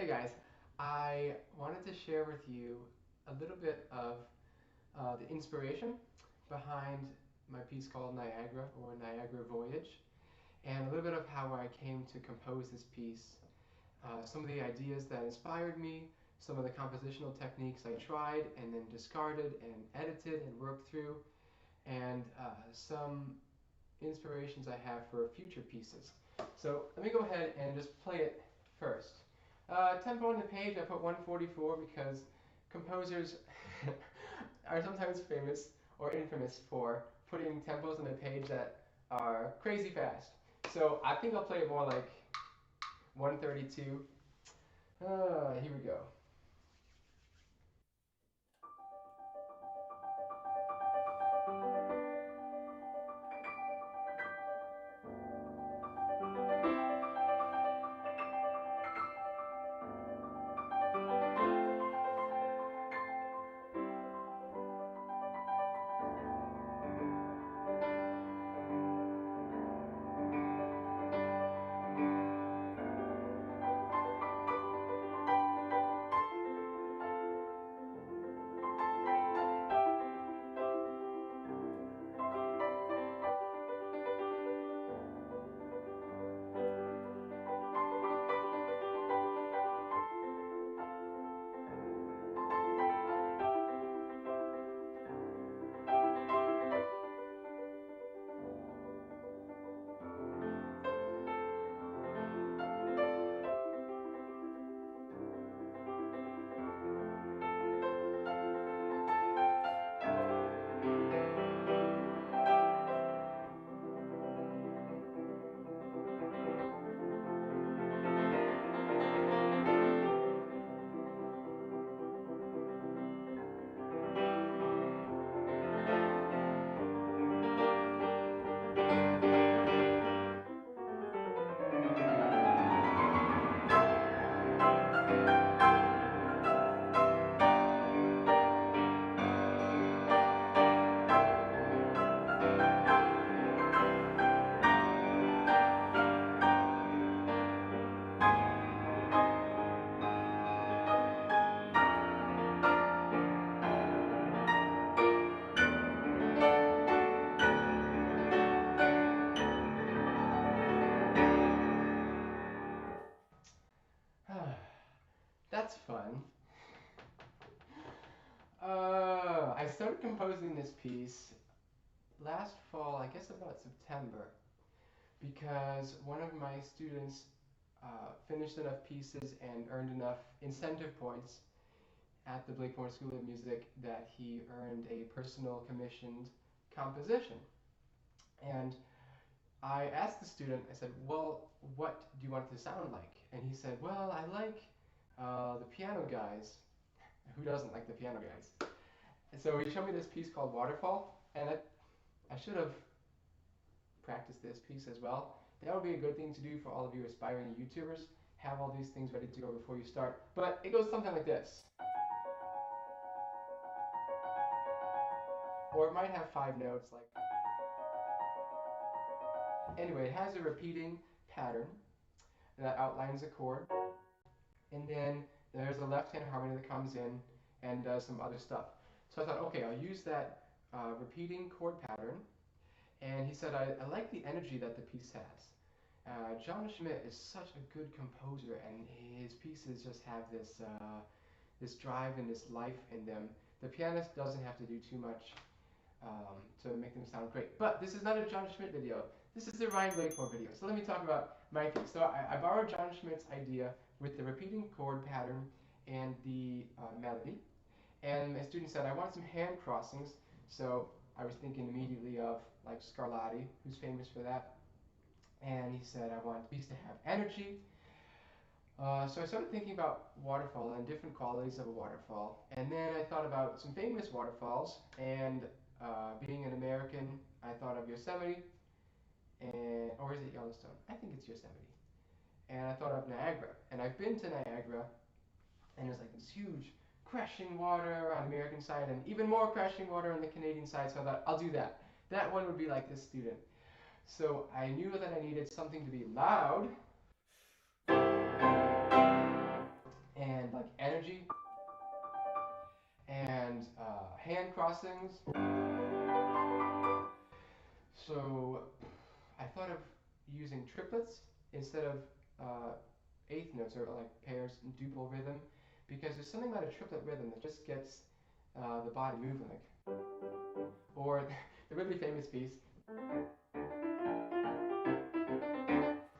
Hey guys, I wanted to share with you a little bit of the inspiration behind my piece called Niagara or Niagara Voyage, and a little bit of how I came to compose this piece, some of the ideas that inspired me, some of the compositional techniques I tried and then discarded and edited and worked through, and some inspirations I have for future pieces. So let me go ahead and just play it first. Tempo on the page, I put 144 because composers are sometimes famous or infamous for putting tempos on the page that are crazy fast. So I think I'll play it more like 132. Here we go. That's fun. I started composing this piece last fall, I guess about September, because one of my students finished enough pieces and earned enough incentive points at the Blakemore School of Music that he earned a personal commissioned composition. And I asked the student, I said, well, what do you want it to sound like? And he said, well, I like the piano guys. Who doesn't like the piano guys? And so he showed me this piece called Waterfall, and I should have practiced this piece as well. That would be a good thing to do for all of you aspiring YouTubers. Have all these things ready to go before you start. But it goes something like this. Or it might have 5 notes like. Anyway, it has a repeating pattern that outlines a chord. And then there's a left-hand harmony that comes in and does some other stuff. So I thought, okay, I'll use that repeating chord pattern. And he said, I like the energy that the piece has. Jon Schmidt is such a good composer, and his pieces just have this drive and this life in them. The pianist doesn't have to do too much to make them sound great. But this is not a Jon Schmidt video. This is a Ryan Blakemore video. So let me talk about my piece. So I borrowed Jon Schmidt's idea with the repeating chord pattern and the melody. And my student said, I want some hand crossings. So I was thinking immediately of like Scarlatti, who's famous for that. And he said, I want the piece to have energy. So I started thinking about waterfall and different qualities of a waterfall. And then I thought about some famous waterfalls. And being an American, I thought of Yosemite, or is it Yellowstone? I think it's Yosemite. And I thought of Niagara. And I've been to Niagara, and there's like this huge crashing water on the American side, and even more crashing water on the Canadian side. So I thought, I'll do that. That one would be like this student. So I knew that I needed something to be loud crossings. So I thought of using triplets instead of eighth notes or like pairs and duple rhythm, because there's something about a triplet rhythm that just gets the body moving. Like, or the really famous piece.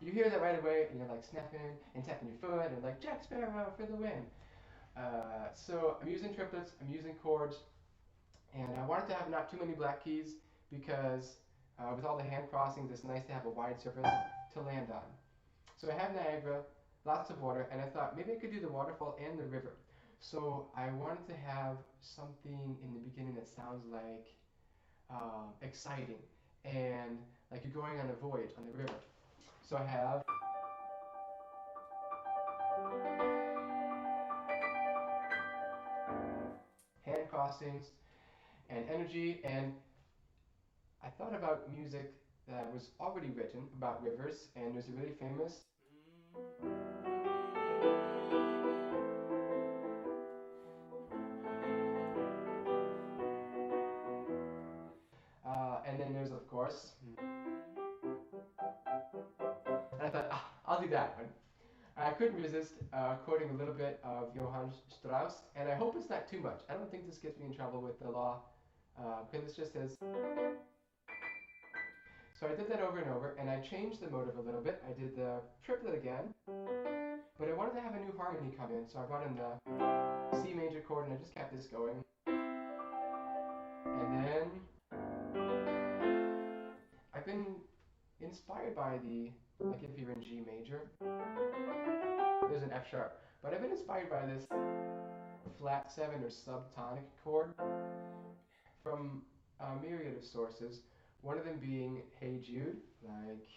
You hear that right away, and you're like snapping and tapping your foot, and like Jack Sparrow for the win. So I'm using triplets, I'm using chords, and I wanted to have not too many black keys because with all the hand crossings, it's nice to have a wide surface to land on. So I have Niagara, lots of water, and I thought maybe I could do the waterfall and the river. So I wanted to have something in the beginning that sounds like exciting and like you're going on a voyage on the river. So I have hand crossings and energy, and I thought about music that was already written about rivers, and there's a really famous and then there's of course, and I thought, I'll do that one. I couldn't resist quoting a little bit of Johann Strauss, and I hope it's not too much. I don't think this gets me in trouble with the law, because it's just as. So I did that over and over, and I changed the motive a little bit. I did the triplet again, but I wanted to have a new harmony come in, so I brought in the C major chord, and I just kept this going. And then I've been inspired by the, like if you're in G major, there's an F sharp, but I've been inspired by this flat 7 or subtonic chord from a myriad of sources, one of them being Hey Jude, like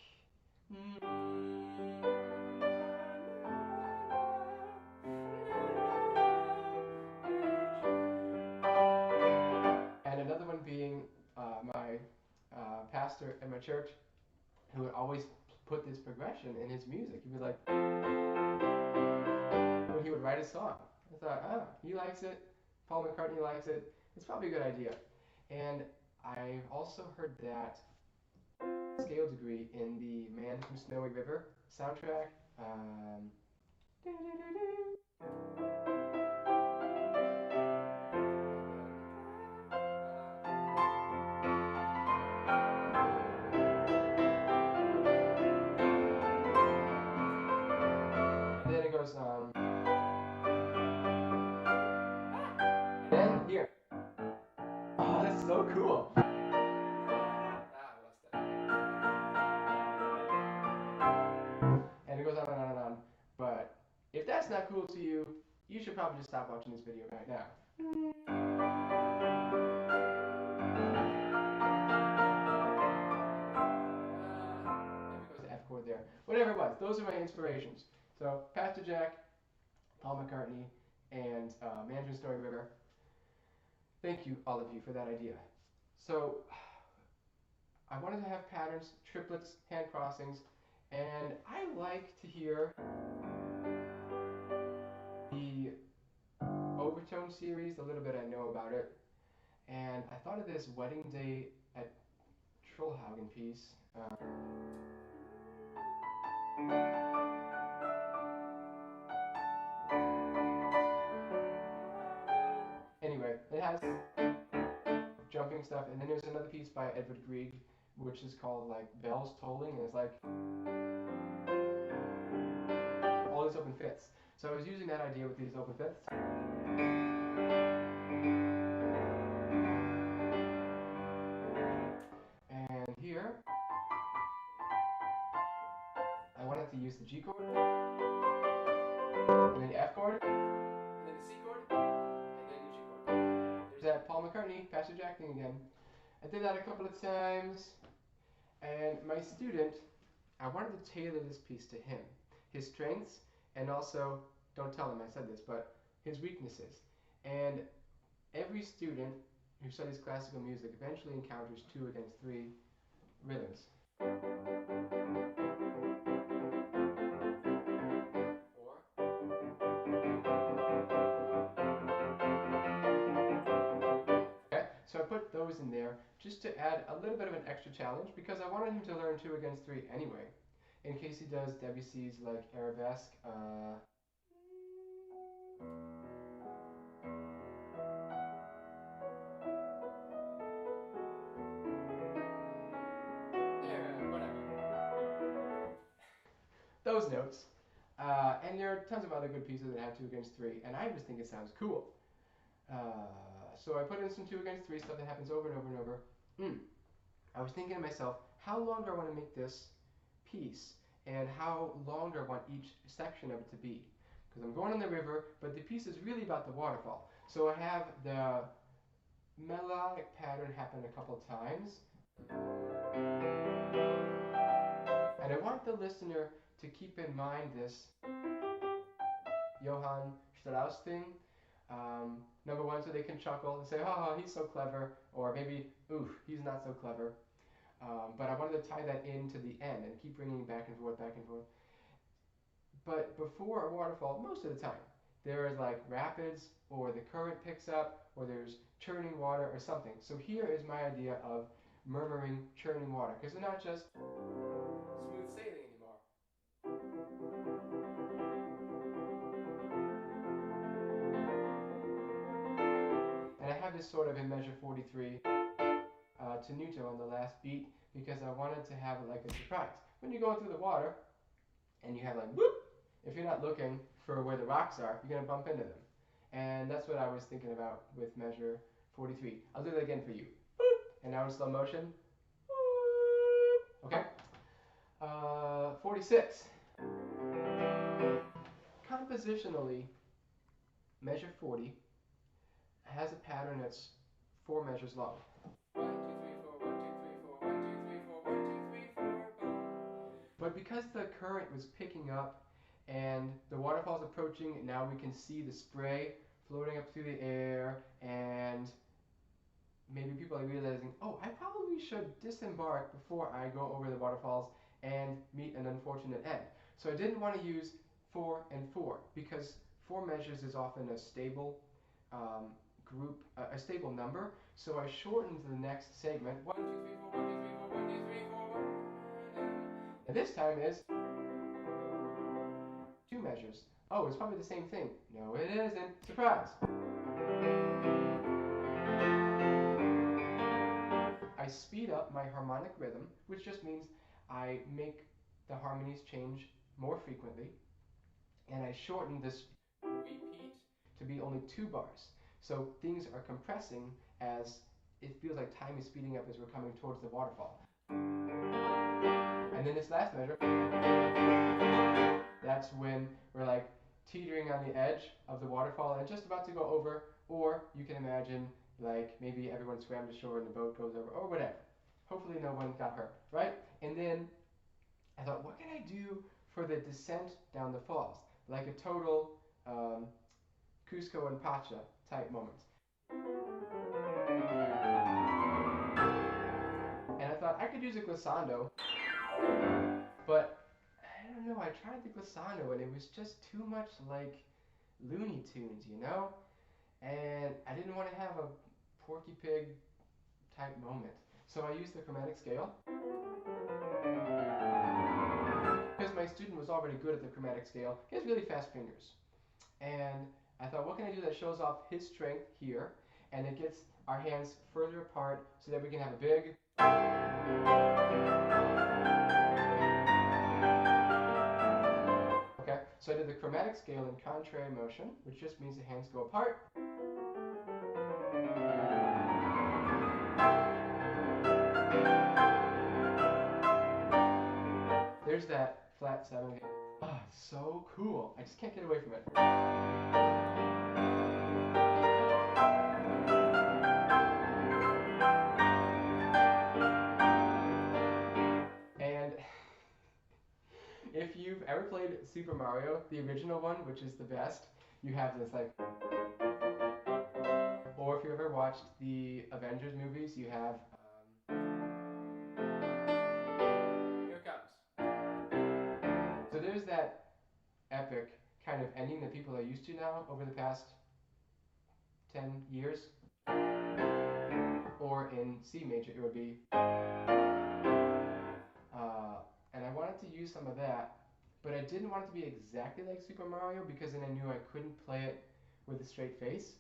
and another one being my pastor at my church, who would always put this progression in his music. He'd be like, when he would write a song, I thought, he likes it, Paul McCartney likes it, it's probably a good idea. And I also heard that scale degree in the Man from Snowy River soundtrack. And then it goes, then here. Oh, that's so cool. And it goes on and on and on. But if that's not cool to you, you should probably just stop watching this video right now. Maybe it goes to F chord there. Whatever it was, those are my inspirations. So Pastor Jack, Paul McCartney, and Man from Snowy River. Thank you, all of you, for that idea. So I wanted to have patterns, triplets, hand crossings, and I like to hear the overtone series, the little bit I know about it. And I thought of this Wedding Day at Trollhagen piece. Anyway, it has jumping stuff, and then there's another piece by Edvard Grieg, which is called like Bells Tolling, and it's like all these open fifths. So I was using that idea with these open fifths. And here, I wanted to use the G chord, and then the F chord, and then the C chord, and then the G chord. There's that Paul McCartney, Pastor Jack thing again. I did that a couple of times, and my student, I wanted to tailor this piece to him, his strengths, and also, don't tell him I said this, but his weaknesses. And every student who studies classical music eventually encounters 2 against 3 rhythms. Okay? those in there just to add a little bit of an extra challenge because I wanted him to learn 2 against 3 anyway. In case he does Debussy's like arabesque. Those notes. And there are tons of other good pieces that have 2 against 3, and I just think it sounds cool. So I put in some 2 against 3 stuff that happens over and over and over. I was thinking to myself, how long do I want to make this piece? And how long do I want each section of it to be? Because I'm going on the river, but the piece is really about the waterfall. So I have the melodic pattern happen a couple times. And I want the listener to keep in mind this Johann Strauss thing. Number one, so they can chuckle and say, oh, he's so clever, or maybe, oof, he's not so clever. But I wanted to tie that into the end and keep bringing back and forth, back and forth. But before a waterfall, most of the time, there is like rapids, or the current picks up, or there's churning water or something. So here is my idea of murmuring, churning water, because they're not just smooth sailing anymore. And I have this sort of in measure 43 tenuto on the last beat because I wanted to have like a surprise. When you're going through the water and you have like whoop, if you're not looking for where the rocks are, you're going to bump into them. And that's what I was thinking about with measure 43. I'll do that again for you. Boop. And now in slow motion. Boop. Okay? 46. Compositionally, measure 40 has a pattern that's 4 measures long. 1, 2, 3, 4, 1, 2, 3, 4, 1, 2, 3, 4, 1, 2, 3, 4, boom. But because the current was picking up and the waterfall's approaching, now we can see the spray floating up through the air, and maybe people are realizing, oh, I probably should disembark before I go over the waterfalls and meet an unfortunate end. So I didn't want to use 4 and 4 because 4 measures is often a stable group, a stable number. So I shortened the next segment. 1, 2, 3, 4, 1, 2, 3, 4, 1, 2, 3, 4, 1. And this time is 2 measures. Oh, it's probably the same thing. No, it isn't. Surprise! I speed up my harmonic rhythm, which just means I make the harmonies change more frequently, and I shorten this repeat to be only 2 bars. So things are compressing as it feels like time is speeding up as we're coming towards the waterfall. And then this last measure, that's when we're like teetering on the edge of the waterfall and just about to go over, or you can imagine like maybe everyone swam to shore and the boat goes over, or whatever. Hopefully no one got hurt, right? And then I thought, what can I do for the descent down the falls? Like a total Cusco and Pacha type moment. And I thought I could use a glissando, but I don't know, I tried the glissando and it was just too much like Looney Tunes, you know? And I didn't want to have a Porky Pig type moment. So I used the chromatic scale. Because my student was already good at the chromatic scale, he has really fast fingers. And I thought, what can I do that shows off his strength here, and it gets our hands further apart so that we can have a big... Okay, so I did the chromatic scale in contrary motion, which just means the hands go apart. There's that flat 7 again. Ah, so cool. I just can't get away from it. And if you've ever played Super Mario, the original one, which is the best, you have this like... Or if you ever watched the Avengers movies, you have... So there's that epic kind of ending that people are used to now over the past 10 years. or in C major it would be, and I wanted to use some of that, but I didn't want it to be exactly like Super Mario because then I knew I couldn't play it with a straight face.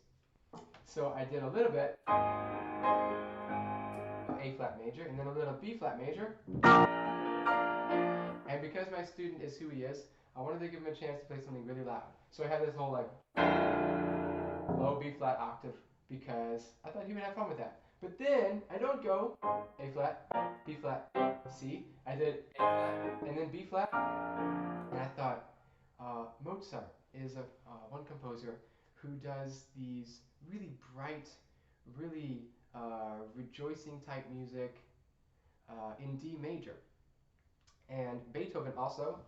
So I did a little bit of A flat major and then a little B flat major. And because my student is who he is, I wanted to give him a chance to play something really loud. So I had this whole like low B flat octave because I thought he would have fun with that. But then I don't go A flat, B flat, C. I did A flat and then B flat. And I thought Mozart is one composer who does these really bright, really rejoicing type music in D major. And Beethoven also.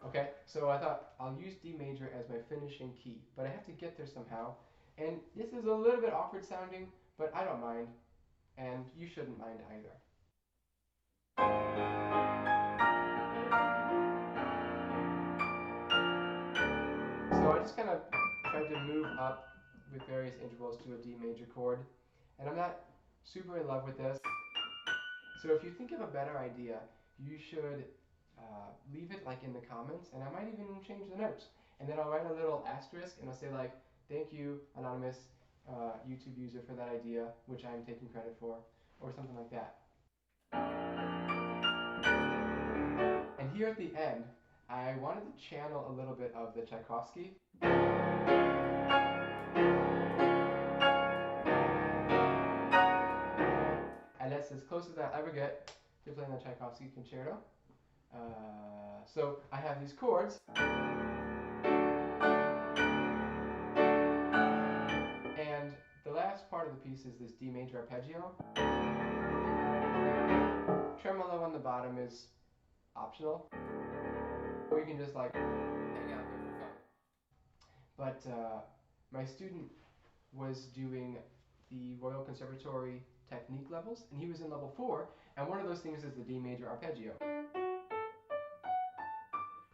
Okay, so I thought I'll use D major as my finishing key, but I have to get there somehow. And this is a little bit awkward sounding, but I don't mind, and you shouldn't mind either. So I just kind of tried to move up with various intervals to a D major chord, and I'm not super in love with this. So if you think of a better idea, you should leave it like in the comments, and I might even change the notes. And then I'll write a little asterisk and I'll say like, thank you, anonymous YouTube user, for that idea, which I'm taking credit for, or something like that. And here at the end, I wanted to channel a little bit of the Tchaikovsky. And that's as close as I'll ever get to playing the Tchaikovsky concerto. So I have these chords. And the last part of the piece is this D major arpeggio. Tremolo on the bottom is optional, or you can just like hang out there for fun. But my student was doing the Royal Conservatory technique levels, and he was in level 4, and one of those things is the D major arpeggio.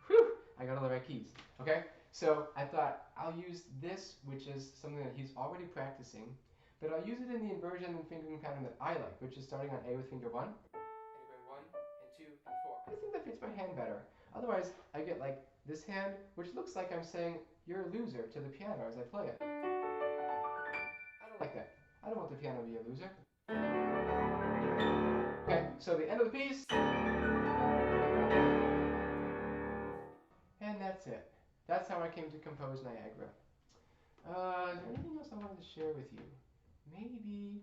Whew! I got all the right keys. Okay, so I thought I'll use this, which is something that he's already practicing, but I'll use it in the inversion and fingering pattern that I like, which is starting on A with finger 1, and going 1 and 2 and 4. I think that fits my hand better. Otherwise, I get like this hand, which looks like I'm saying you're a loser to the piano as I play it. I don't like that. I don't want the piano to be a loser. Okay, so the end of the piece. And that's it. That's how I came to compose Niagara. Is there anything else I wanted to share with you? Maybe...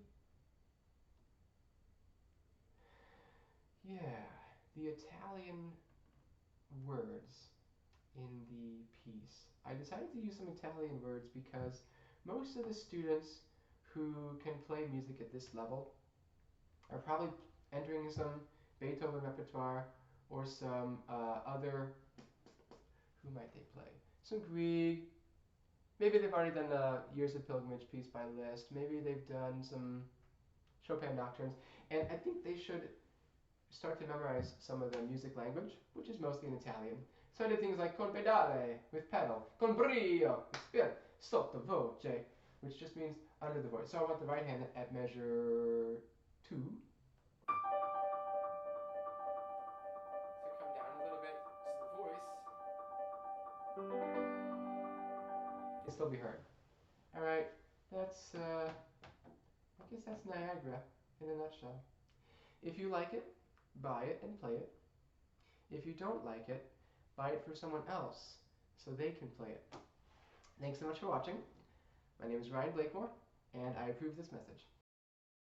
yeah, the Italian words in the piece. I decided to use some Italian words because most of the students who can play music at this level are probably entering some Beethoven repertoire or some other, who might they play? Some Grieg. Maybe they've already done the Years of Pilgrimage piece by Liszt. Maybe they've done some Chopin nocturnes. And I think they should start to memorize some of the music language, which is mostly in Italian. So I did things like con pedale, with pedal, con brio, with spirit, sotto voce, which just means under the voice. So I want the right hand at measure 2. So come down a little bit so the voice can still be heard. Alright, that's, I guess that's Niagara in a nutshell. If you like it, buy it and play it. If you don't like it, buy it for someone else so they can play it. Thanks so much for watching. My name is Ryan Blakemore, and I approve this message.